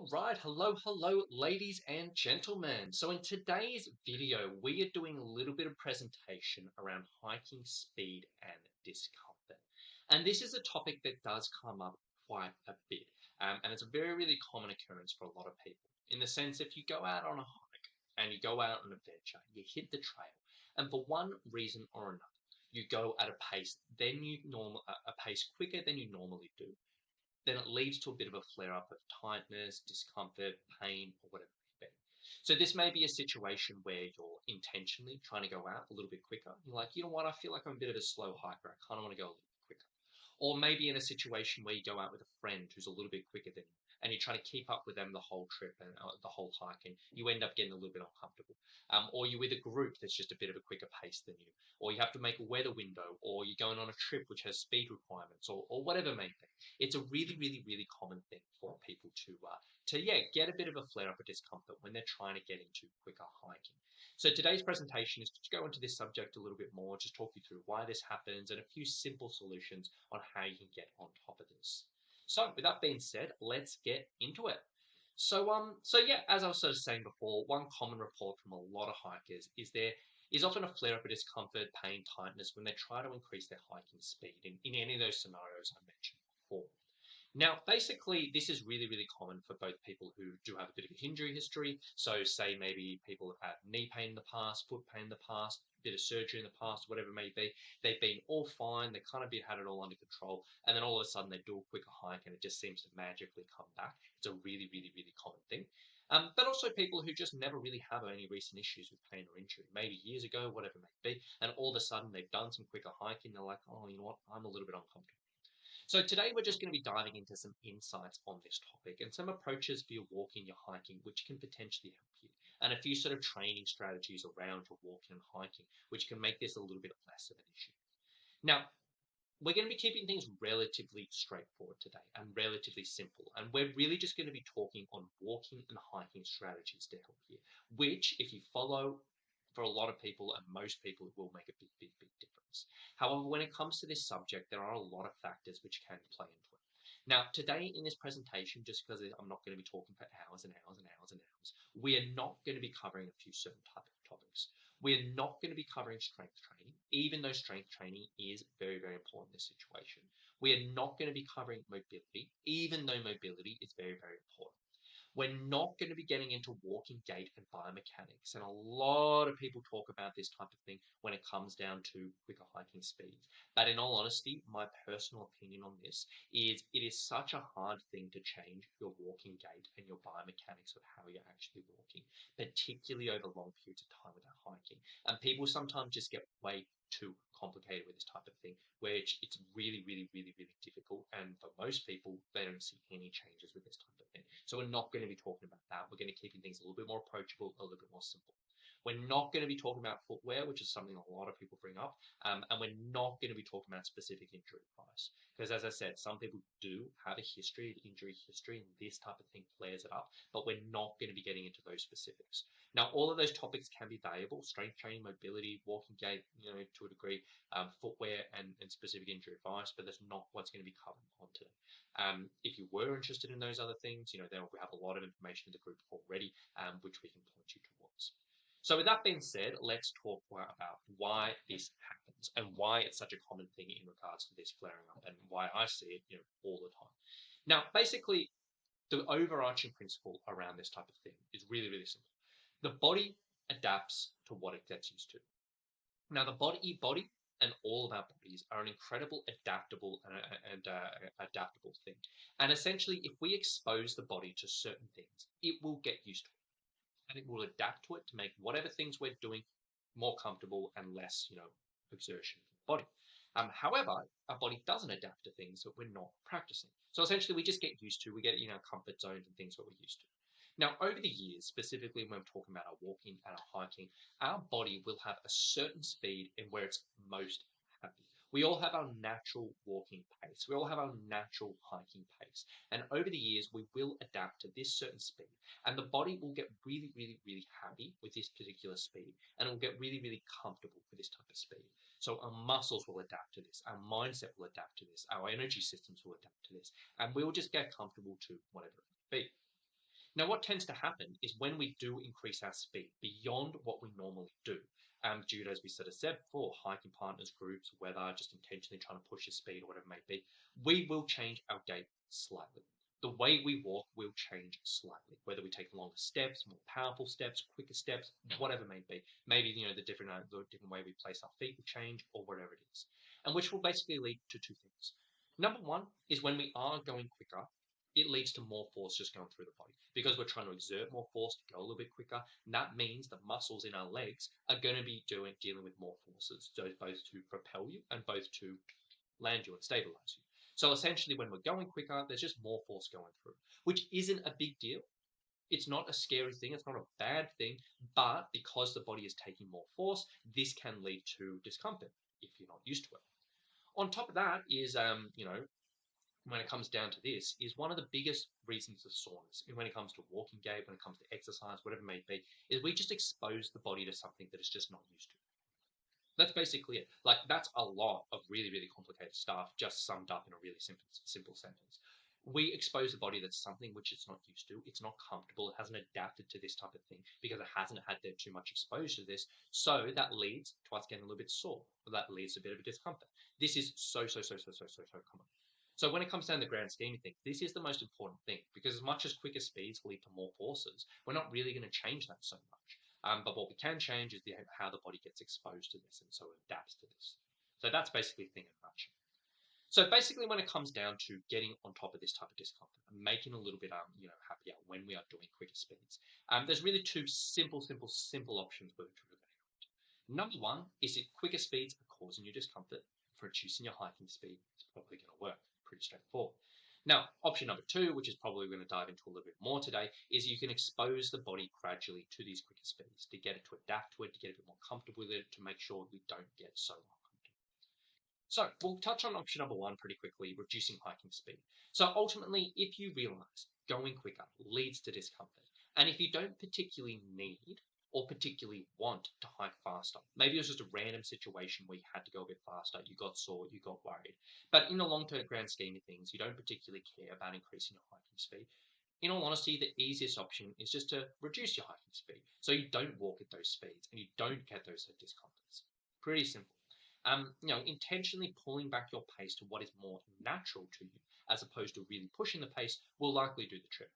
All right, hello, ladies and gentlemen. So in today's video, we are doing a little bit of presentation around hiking speed and discomfort. And this is a topic that does come up quite a bit. And it's a very, really common occurrence for a lot of people. In the sense, if you go out on a hike and you go out on an adventure, you hit the trail, and for one reason or another, you go at a pace a pace quicker than you normally do, then it leads to a bit of a flare up of tightness, discomfort, pain, or whatever it may be. So this may be a situation where you're intentionally trying to go out a little bit quicker. You're like, you know what, I feel like I'm a bit of a slow hiker. I kind of want to go a little bit quicker. Or maybe in a situation where you go out with a friend who's a little bit quicker than you, and you're trying to keep up with them the whole trip and the whole hike, and you end up getting a little bit uncomfortable. Or you're with a group that's just a bit of a quicker pace than you, or you have to make a weather window, or you're going on a trip which has speed requirements, or whatever it may be. It's a really common thing for people to get a bit of a flare up of discomfort when they're trying to get into quicker hiking. So today's presentation is to go into this subject a little bit more, just talk you through why this happens and a few simple solutions on how you can get on top of this. So with that being said, let's get into it. So yeah, as I was sort of saying before, one common report from a lot of hikers is there is often a flare up of discomfort, pain, tightness when they try to increase their hiking speed in any of those scenarios I mentioned before. Now, basically, this is really common for both people who do have a bit of an injury history. So say maybe people have had knee pain in the past, foot pain in the past, a bit of surgery in the past, whatever it may be. They've been all fine. They kind of had it all under control. And then all of a sudden they do a quicker hike and it just seems to magically come back. It's a really common thing. But also people who just never really have any recent issues with pain or injury, maybe years ago, whatever it may be. And all of a sudden they've done some quicker hiking. They're like, oh, you know what? I'm a little bit uncomfortable. So today we're just going to be diving into some insights on this topic and some approaches for your walking, your hiking, which can potentially help you, and a few sort of training strategies around your walking and hiking, which can make this a little bit less of an issue. Now, we're going to be keeping things relatively straightforward today and relatively simple. And we're really just going to be talking on walking and hiking strategies to help you, which if you follow for a lot of people and most people, it will make a big difference. However, when it comes to this subject, there are a lot of factors which can play into it. Now, today in this presentation, just because I'm not going to be talking for hours and hours, we are not going to be covering a few certain type of topics. We are not going to be covering strength training, even though strength training is very important in this situation. We are not going to be covering mobility, even though mobility is very important. We're not going to be getting into walking gait and biomechanics. And a lot of people talk about this type of thing when it comes down to quicker hiking speeds. But in all honesty, my personal opinion on this is it is such a hard thing to change your walking gait and your biomechanics of how you're actually walking, particularly over long periods of time without hiking. And people sometimes just get way too complicated with this type of thing, which it's really difficult. And for most people, they don't see any changes with this type of thing. So we're not going to be talking about that. We're going to keep things a little bit more approachable, a little bit more simple. We're not going to be talking about footwear, which is something a lot of people bring up, and we're not going to be talking about specific injury advice. Because as I said, some people do have a history, an injury history, and this type of thing flares it up, but we're not going to be getting into those specifics. Now, all of those topics can be valuable: strength training, mobility, walking gait, to a degree, footwear, and specific injury advice, but that's not what's going to be covered on today. If you were interested in those other things, then we have a lot of information in the group already, which we can point you towards. So with that being said, let's talk about why this happens and why it's such a common thing in regards to this flaring up and why I see it, all the time. Now, basically, the overarching principle around this type of thing is really simple. The body adapts to what it gets used to. Now, the body and all of our bodies are an incredible adaptable thing. And essentially, if we expose the body to certain things, it will get used to it. And it will adapt to it to make whatever things we're doing more comfortable and less, exertion for the body. However, our body doesn't adapt to things that we're not practicing. So essentially, we just get used to, we get comfort zones and things that we're used to. Now, over the years, specifically when we're talking about our walking and our hiking, our body will have a certain speed in where it's most happy. We all have our natural walking pace. We all have our natural hiking pace. And over the years, we will adapt to this certain speed. And the body will get really happy with this particular speed. And it will get really comfortable with this type of speed. So our muscles will adapt to this. Our mindset will adapt to this. Our energy systems will adapt to this. And we will just get comfortable to whatever it may be. Now, what tends to happen is when we do increase our speed beyond what we normally do, due to, as we sort of said before, hiking partners, groups, weather, just intentionally trying to push the speed or whatever it may be, we will change our gait slightly. The way we walk will change slightly, whether we take longer steps, more powerful steps, quicker steps, whatever it may be. Maybe, the different way we place our feet will change or whatever it is. And which will basically lead to two things. Number one is when we are going quicker, it leads to more force just going through the body because we're trying to exert more force to go a little bit quicker. And that means the muscles in our legs are going to be dealing with more forces, so both to propel you and both to land you and stabilize you. So essentially, when we're going quicker, there's just more force going through, which isn't a big deal. It's not a scary thing. It's not a bad thing. But because the body is taking more force, this can lead to discomfort if you're not used to it. On top of that is, when it comes down to this, is one of the biggest reasons of soreness. And when it comes to walking gait, when it comes to exercise, whatever it may be, is we just expose the body to something that it's just not used to. That's basically it. Like, that's a lot of really, really complicated stuff just summed up in a really simple sentence. We expose the body to something which it's not used to. It's not comfortable. It hasn't adapted to this type of thing because it hasn't had too much exposure to this. So that leads to us getting a little bit sore. That leads to a bit of a discomfort. This is so common. So when it comes down to the grand scheme of things, this is the most important thing because as much as quicker speeds lead to more forces, we're not really going to change that so much. But what we can change is how the body gets exposed to this and so it adapts to this. So that's basically the thing in a nutshell. So basically, when it comes down to getting on top of this type of discomfort and making a little bit happier when we are doing quicker speeds, there's really two simple options we're looking at. Number one is if quicker speeds are causing you discomfort, for reducing your hiking speed, it's probably going to work. Pretty straightforward. Now, option number two, which is probably we're going to dive into a little bit more today, is you can expose the body gradually to these quicker speeds to get it to adapt to it, to get a bit more comfortable with it, to make sure we don't get so uncomfortable. So we'll touch on option number one pretty quickly, reducing hiking speed. So ultimately, if you realize going quicker leads to discomfort, and if you don't particularly need or particularly want to hike faster. Maybe it was just a random situation where you had to go a bit faster, you got sore, you got worried. But in the long-term grand scheme of things, you don't particularly care about increasing your hiking speed. In all honesty, the easiest option is just to reduce your hiking speed. So you don't walk at those speeds and you don't get those discomforts. Pretty simple. Intentionally pulling back your pace to what is more natural to you, as opposed to really pushing the pace, will likely do the trick.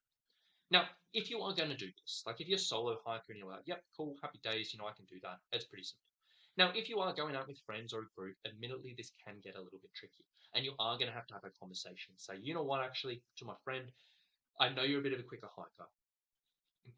Now, if you are going to do this, like if you're a solo hiker and you're like, yep, cool, happy days, I can do that, it's pretty simple. Now, if you are going out with friends or a group, admittedly, this can get a little bit tricky. And you are going to have a conversation. Say, you know what, actually, to my friend, I know you're a bit of a quicker hiker,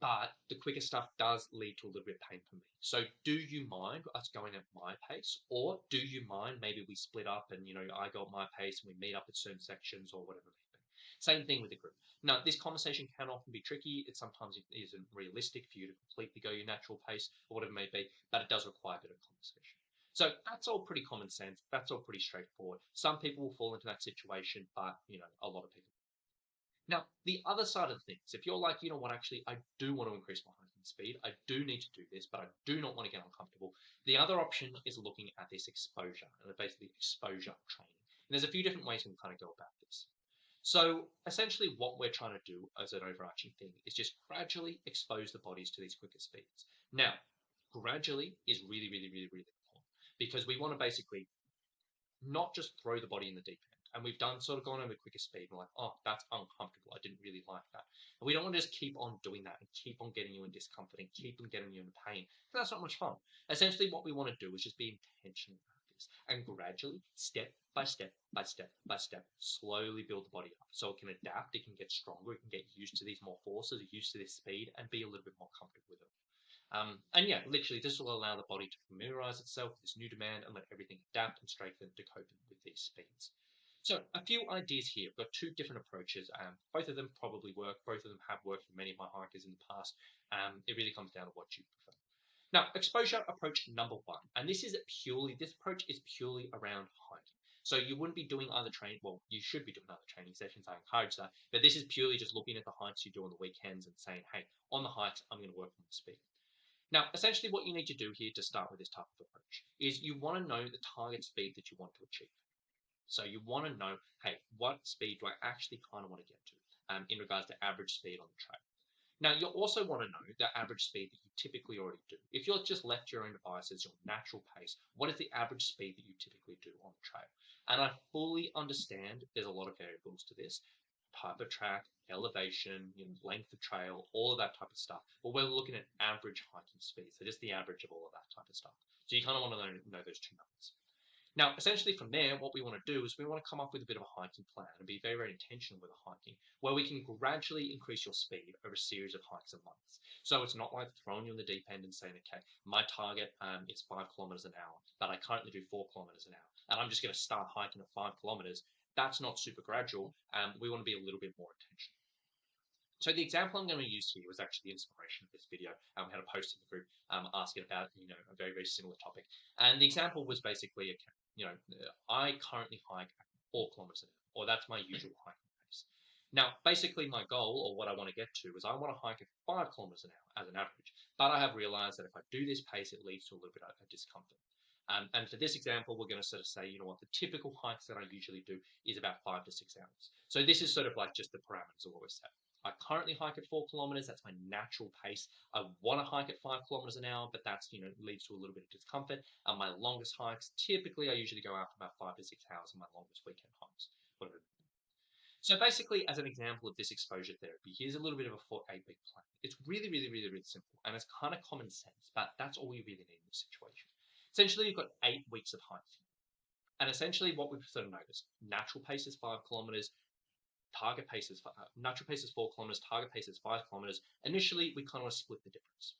but the quicker stuff does lead to a little bit of pain for me. So do you mind us going at my pace? Or do you mind maybe we split up and, I go at my pace and we meet up at certain sections or whatever it may be. Same thing with the group. Now, this conversation can often be tricky. It sometimes isn't realistic for you to completely go your natural pace or whatever it may be, but it does require a bit of conversation. So that's all pretty common sense. That's all pretty straightforward. Some people will fall into that situation, but, a lot of people. Now, the other side of things, if you're like, you know what, actually, I do want to increase my hiking speed. I do need to do this, but I do not want to get uncomfortable. The other option is looking at this exposure, and basically exposure training. And there's a few different ways we can kind of go about this. So essentially what we're trying to do as an overarching thing is just gradually expose the bodies to these quicker speeds. Now, gradually is really important because we want to basically not just throw the body in the deep end. And we've sort of gone over quicker speed. We're like, oh, that's uncomfortable. I didn't really like that. And we don't want to just keep on doing that and keep on getting you in discomfort and keep on getting you in pain. That's not much fun. Essentially, what we want to do is just be intentional about this and gradually, step by step, slowly build the body up so it can adapt, it can get stronger, it can get used to these more forces, used to this speed, and be a little bit more comfortable with it. Literally, this will allow the body to familiarize itself with this new demand and let everything adapt and strengthen to cope with these speeds. So a few ideas here. We've got two different approaches. Both of them probably work. Both of them have worked for many of my hikers in the past. It really comes down to what you prefer. Now, exposure approach number one, and this approach is purely around hiking. So you wouldn't be doing other training. Well, you should be doing other training sessions. I encourage that. But this is purely just looking at the hikes you do on the weekends and saying, hey, on the hikes, I'm going to work on my speed. Now, essentially what you need to do here to start with this type of approach is you want to know the target speed that you want to achieve. So you want to know, hey, what speed do I actually kind of want to get to in regards to average speed on the trail? Now, you'll also want to know the average speed that you typically already do. If you're just left to your own devices, your natural pace, what is the average speed that you typically do on the trail? And I fully understand there's a lot of variables to this. Type of track, elevation, length of trail, all of that type of stuff. But we're looking at average hiking speed, so just the average of all of that type of stuff. So you kind of want to know those two numbers. Now, essentially from there, what we want to do is we want to come up with a bit of a hiking plan and be very, very intentional with the hiking, where we can gradually increase your speed over a series of hikes and months. So it's not like throwing you in the deep end and saying, okay, my target is 5 kilometers an hour, but I currently do 4 kilometers an hour, and I'm just going to start hiking at 5 kilometers. That's not super gradual. We want to be a little bit more intentional. So the example I'm going to use here was actually the inspiration of this video. We had a post in the group asking about a very, very similar topic. And the example was basically, I currently hike 4 kilometers an hour, or that's my usual hiking pace. Now, basically my goal, or what I want to get to, is I want to hike at 5 kilometers an hour as an average. But I have realized that if I do this pace, it leads to a little bit of discomfort. And for this example, we're going to sort of say, the typical hikes that I usually do is about 5 to 6 hours. So this is sort of like just the parameters of what we set. I currently hike at 4 kilometers. That's my natural pace. I want to hike at 5 kilometers an hour, but that's, leads to a little bit of discomfort. And my longest hikes, typically I usually go out for about 5 to 6 hours on my longest weekend hikes. Whatever. So basically, as an example of this exposure therapy, here's a little bit of a 8-week plan. It's really, really, really, really simple. And it's kind of common sense, but that's all you really need in this situation. Essentially, you've got 8 weeks of hiking. And essentially what we've sort of noticed, natural pace is 5 kilometers, target pace is natural pace is 4 kilometers, target pace is 5 kilometers. Initially, we kind of split the difference.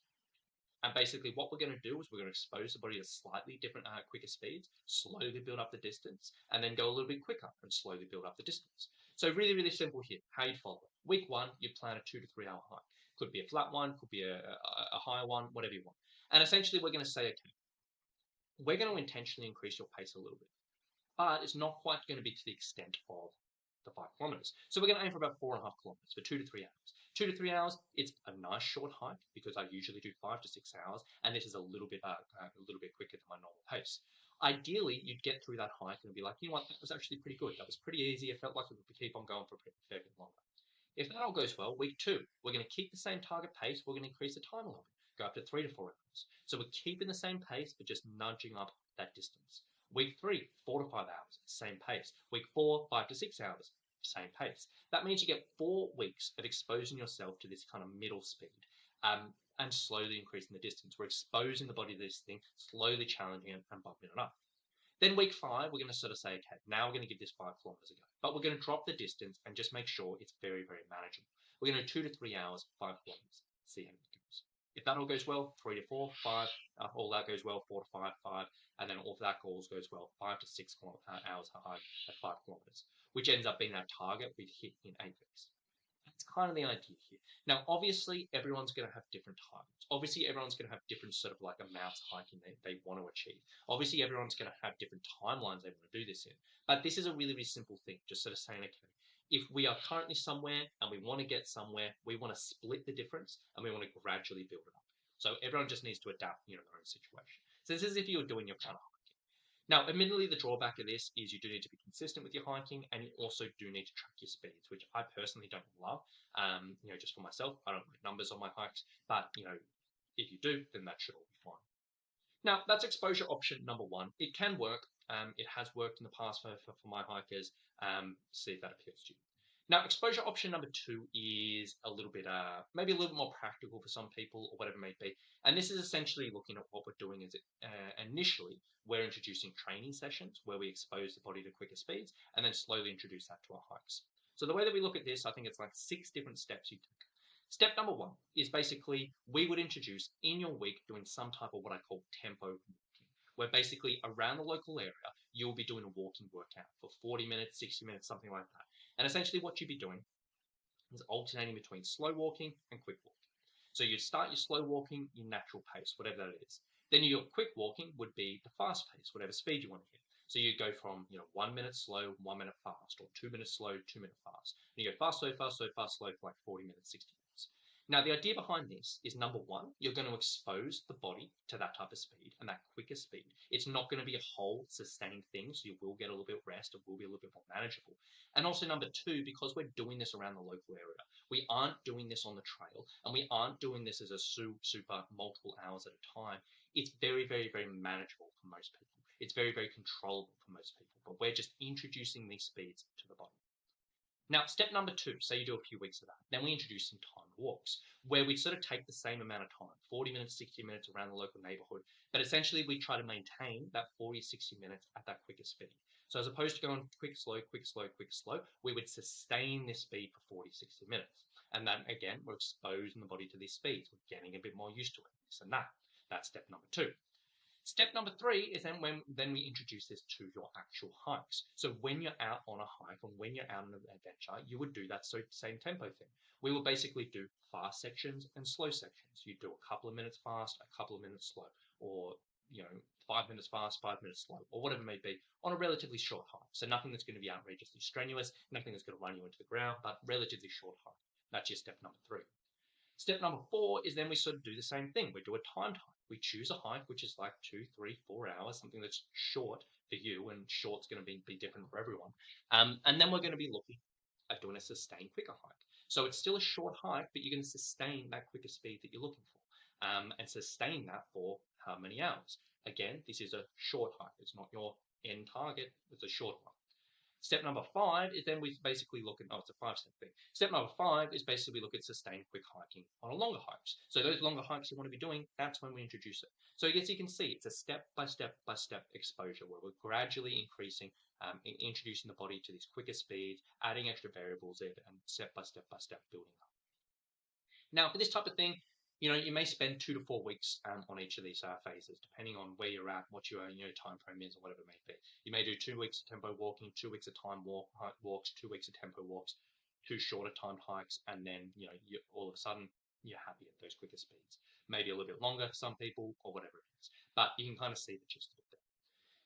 And basically what we're going to do is we're going to expose the body to slightly different, quicker speeds, slowly build up the distance, and then go a little bit quicker and slowly build up the distance. So really, really simple here, how you'd follow it. Week 1, you plan a 2 to 3 hour hike. Could be a flat one, could be a higher one, whatever you want. And essentially we're going to say, okay, we're going to intentionally increase your pace a little bit, but it's not quite going to be to the extent of the 5 kilometers. So we're going to aim for about 4.5 kilometers for 2 to 3 hours. 2 to 3 hours, it's a nice short hike because I usually do 5 to 6 hours, and this is a little bit quicker than my normal pace. Ideally, you'd get through that hike and be like, you know what, that was actually pretty good. That was pretty easy. I felt like we could keep on going for a fair bit longer. If that all goes well, week 2, we're going to keep the same target pace. We're going to increase the time a little bit, go up to 3 to 4 hours. So we're keeping the same pace, but just nudging up that distance. Week 3, 4 to 5 hours, same pace. Week 4, 5 to 6 hours, same pace. That means you get 4 weeks of exposing yourself to this kind of middle speed and slowly increasing the distance. We're exposing the body to this thing, slowly challenging it and bumping it up. Then week 5, we're going to sort of say, okay, now we're going to give this 5 kilometers a go. But we're going to drop the distance and just make sure it's very, very manageable. We're going to do 2 to 3 hours, 5 kilometers, see how it goes. If that all goes well, 3 to 4, 5, all that goes well, 4 to 5, 5, and then all of that goes well, 5 to 6 hours hike at 5 kilometers, which ends up being our target we'd hit in 8 weeks. That's kind of the idea here. Now, obviously, everyone's going to have different targets. Obviously, everyone's going to have different sort of like amounts of hiking they want to achieve. Obviously, everyone's going to have different timelines they want to do this in. But this is a really, really simple thing, just sort of saying, okay, if we are currently somewhere and we want to get somewhere, we want to split the difference and we want to gradually build it up. So everyone just needs to adapt, their own situation. So this is if you're doing your kind of hiking. Now, admittedly, the drawback of this is you do need to be consistent with your hiking, and you also do need to track your speeds, which I personally don't love. Just for myself, I don't like numbers on my hikes, but if you do, then that should all be fine. Now, that's exposure option number 1. It can work. It has worked in the past for my hikers. See if that appeals to you. Now, exposure option number 2 is a little bit, maybe a little bit more practical for some people or whatever it may be. And this is essentially looking at what we're doing is initially we're introducing training sessions where we expose the body to quicker speeds and then slowly introduce that to our hikes. So the way that we look at this, I think it's like 6 different steps you take. Step number 1 is basically we would introduce in your week doing some type of what I call tempo walking, where basically around the local area, you'll be doing a walking workout for 40 minutes, 60 minutes, something like that. And essentially what you'd be doing is alternating between slow walking and quick walking. So you'd start your slow walking, your natural pace, whatever that is. Then your quick walking would be the fast pace, whatever speed you want to hit. So you go from 1 minute slow, 1 minute fast, or 2 minutes slow, 2 minute fast. And you go fast, slow, fast, slow, fast, slow for like 40 minutes, 60 minutes. Now, the idea behind this is number 1, you're going to expose the body to that type of speed and that quicker speed. It's not going to be a whole sustained thing, so you will get a little bit of rest. It will be a little bit more manageable. And also number 2, because we're doing this around the local area, We aren't doing this on the trail, and we aren't doing this as a super multiple hours at a time. It's very, very, very manageable for most people. It's very, very controllable for most people, but we're just introducing these speeds to the body. Now, step number 2, say you do a few weeks of that, then we introduce some timed walks, where we sort of take the same amount of time, 40 minutes, 60 minutes around the local neighborhood, but essentially we try to maintain that 40, 60 minutes at that quicker speed. So as opposed to going quick, slow, quick, slow, quick, slow, we would sustain this speed for 40, 60 minutes. And then again, we're exposing the body to these speeds. We're getting a bit more used to it, this and that. That's step number 2. Step number 3 is then we introduce this to your actual hikes. So when you're out on a hike or when you're out on an adventure, you would do that same tempo thing. We will basically do fast sections and slow sections. You do a couple of minutes fast, a couple of minutes slow, or 5 minutes fast, 5 minutes slow, or whatever it may be, on a relatively short hike. So nothing that's going to be outrageously strenuous, nothing that's going to run you into the ground, but relatively short hike. That's your step number 3. Step number 4 is then we sort of do the same thing. We do a timed hike. We choose a hike which is like 2, 3, 4 hours, something that's short for you, and short's going to be different for everyone. And then we're going to be looking at doing a sustained quicker hike. So it's still a short hike, but you're going to sustain that quicker speed that you're looking for, and sustain that for how many hours. Again, this is a short hike. It's not your end target. It's a short one. Step number 5 is then we basically look at, it's a 5-step thing. Step number 5 is basically we look at sustained quick hiking on a longer hikes. So those longer hikes you want to be doing, that's when we introduce it. So I guess you can see it's a step-by-step exposure where we're gradually increasing, introducing the body to these quicker speeds, adding extra variables in, and step-by-step building up. Now, for this type of thing, you may spend 2 to 4 weeks on each of these phases, depending on where you're at, what your time frame is, or whatever it may be. You may do 2 weeks of tempo walking, 2 weeks of time walks, 2 weeks of tempo walks, 2 shorter timed hikes, and then all of a sudden you're happy at those quicker speeds. Maybe a little bit longer for some people, or whatever it is. But you can kind of see the gist of it there.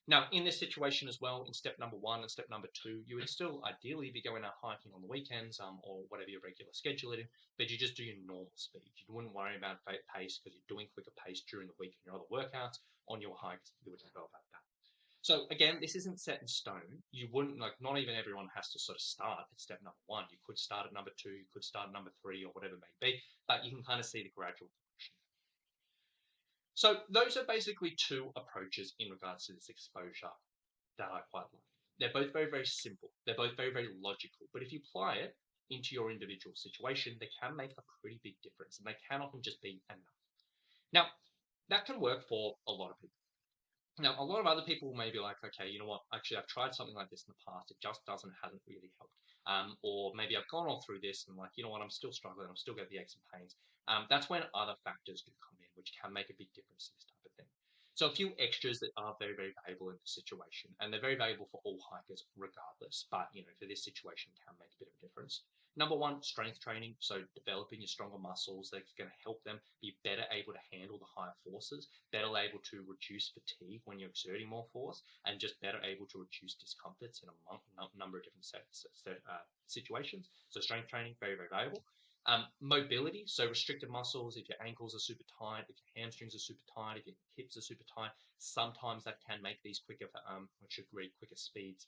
Now, in this situation as well, in step number 1 and step number 2, you would still ideally be going out hiking on the weekends or whatever your regular schedule is, but you just do your normal speed. You wouldn't worry about pace because you're doing quicker pace during the week in your other workouts. On your hikes, you wouldn't go about that. So again, this isn't set in stone. You wouldn't, not even everyone has to sort of start at step number 1. You could start at number 2, you could start at number 3, or whatever it may be, but you can kind of see the gradual progression. So those are basically 2 approaches in regards to this exposure that I quite like. They're both very, very simple. They're both very, very logical. But if you apply it into your individual situation, they can make a pretty big difference, and they can often just be enough. Now, that can work for a lot of people. Now, a lot of other people may be like, okay, you know what? Actually, I've tried something like this in the past. It just hasn't really helped. Or maybe I've gone all through this and like, you know what? I'm still struggling. I'm still getting the aches and pains. That's when other factors do come in, which can make a big difference to this type of thing. So a few extras that are very, very valuable in this situation, and they're very valuable for all hikers regardless, but for this situation can make a bit of a difference. Number 1, strength training. So developing your stronger muscles that's going to help them be better able to handle the higher forces, better able to reduce fatigue when you're exerting more force, and just better able to reduce discomforts in a number of different situations. So strength training, very, very valuable. Mobility, so restricted muscles, if your ankles are super tight, if your hamstrings are super tight, if your hips are super tight, sometimes that can make these quicker speeds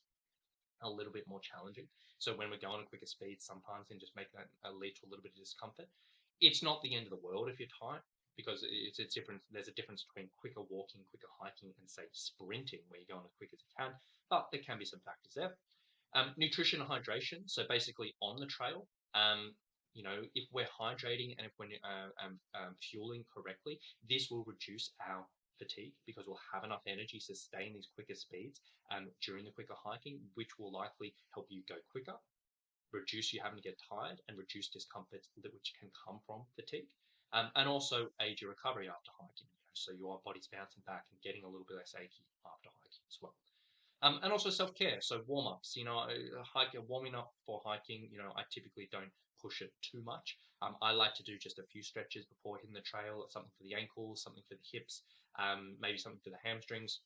a little bit more challenging. So when we're going at quicker speeds, sometimes can just make that lead to a little bit of discomfort. It's not the end of the world if you're tight, because it's different. There's a difference between quicker walking, quicker hiking, and say sprinting, where you're going as quick as you can. But there can be some factors there. Nutrition and hydration. So basically on the trail, if we're hydrating and if we're fueling correctly, this will reduce our fatigue because we'll have enough energy to sustain these quicker speeds during the quicker hiking, which will likely help you go quicker, reduce you having to get tired, and reduce discomforts which can come from fatigue, and also aid your recovery after hiking. So your body's bouncing back and getting a little bit less achy after hiking as well. And also self-care, so warm-ups. Warming up for hiking, I typically don't push it too much. I like to do just a few stretches before hitting the trail, something for the ankles, something for the hips, maybe something for the hamstrings.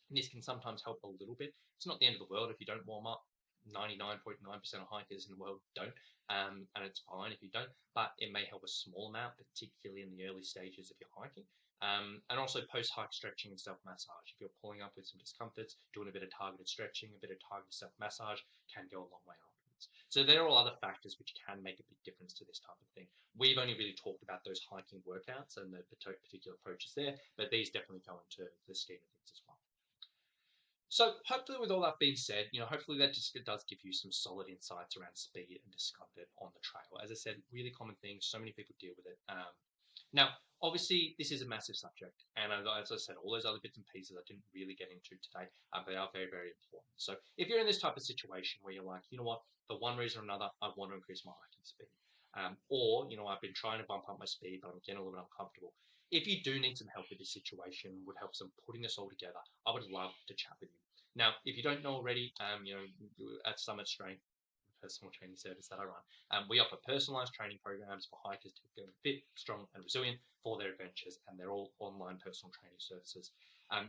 And this can sometimes help a little bit. It's not the end of the world if you don't warm up. 99.9% of hikers in the world don't, and it's fine if you don't, but it may help a small amount, particularly in the early stages of your hiking. And also post-hike stretching and self-massage. If you're pulling up with some discomforts, doing a bit of targeted stretching, a bit of targeted self-massage can go a long way afterwards. So there are all other factors which can make a big difference to this type of thing. We've only really talked about those hiking workouts and the particular approaches there, but these definitely go into the scheme of things as well. So hopefully with all that being said, hopefully that just does give you some solid insights around speed and discomfort on the trail. As I said, really common things. So many people deal with it. Now, obviously, this is a massive subject, and as I said, all those other bits and pieces I didn't really get into today, they are very, very important. So if you're in this type of situation where you're like, you know what, for one reason or another, I want to increase my hiking speed, or I've been trying to bump up my speed, but I'm getting a little bit uncomfortable. If you do need some help with this situation, would help some putting this all together, I would love to chat with you. Now, if you don't know already, at Summit Strength, personal training service that I run, we offer personalized training programs for hikers to feel fit, strong, and resilient for their adventures, and they're all online personal training services.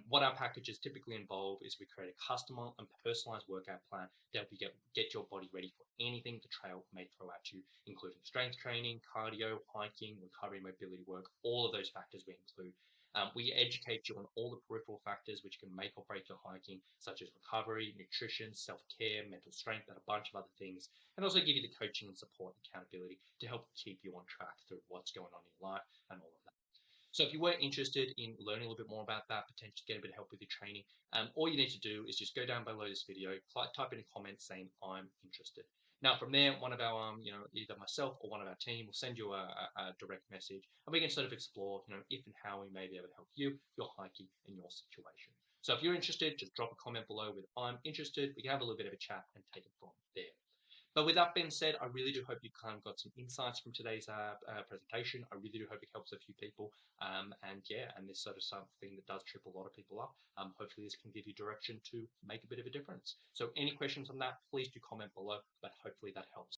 What our packages typically involve is we create a custom and personalized workout plan to help you get your body ready for anything the trail may throw at you, including strength training, cardio, hiking, recovery, mobility work. All of those factors we include. We educate you on all the peripheral factors which can make or break your hiking, such as recovery, nutrition, self-care, mental strength, and a bunch of other things, and also give you the coaching and support and accountability to help keep you on track through what's going on in your life and all of that. So if you were interested in learning a little bit more about that, potentially get a bit of help with your training, all you need to do is just go down below this video, type in a comment saying I'm interested. Now from there, one of our, either myself or one of our team will send you a direct message, and we can sort of explore, if and how we may be able to help you, your hiking, and your situation. So if you're interested, just drop a comment below with I'm interested. We can have a little bit of a chat and take it from there. But with that being said, I really do hope you kind of got some insights from today's presentation. I really do hope it helps a few people. And this sort of something that does trip a lot of people up. Hopefully this can give you direction to make a bit of a difference. So any questions on that, please do comment below, but hopefully that helps.